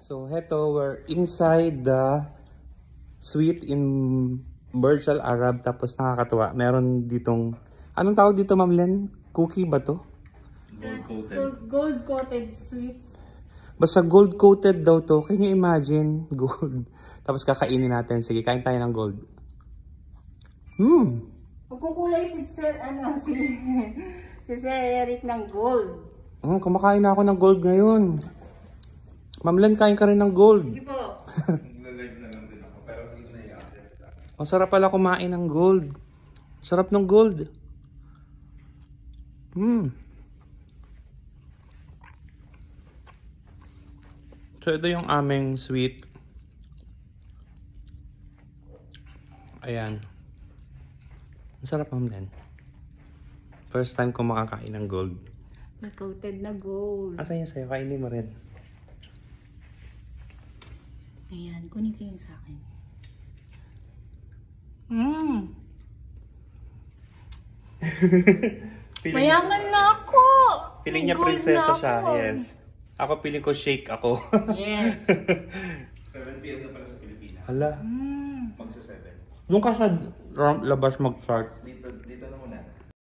So, heto, we're inside the suite in Burj Al Arab. Tapos nakakatuwa. Meron ditong, anong tawag dito, Ma'am Len? Cookie ba to? Gold-coated suite. Basta gold-coated daw to. Can you imagine? Gold. Tapos kakainin natin. Sige, kain tayo ng gold. Magkukulay si Sir, si Sir Eric ng gold. Kumakain na ako ng gold ngayon. Ma'am Len, kain ka rin ng gold. Sige po. Nag-live na lang din ako, pero hindi ko na i-update. Masarap pala kumain ng gold. Sarap ng gold. So, ito yung aming sweet. Ayan. Ang sarap, Ma'am Len. First time ko makakain ng gold. Coated na gold. Asan yung sa'yo? Kainin mo rin. Ayan, kunin ko yung sa akin. Mayaman na ako! Piling niya Gold prinsesa na siya, ako. yes. Ako piling ko shake ako. Yes. 7 PM na pala sa Pilipinas. Hala. Magsa 7. Doon ka sa labas mag-start. Dito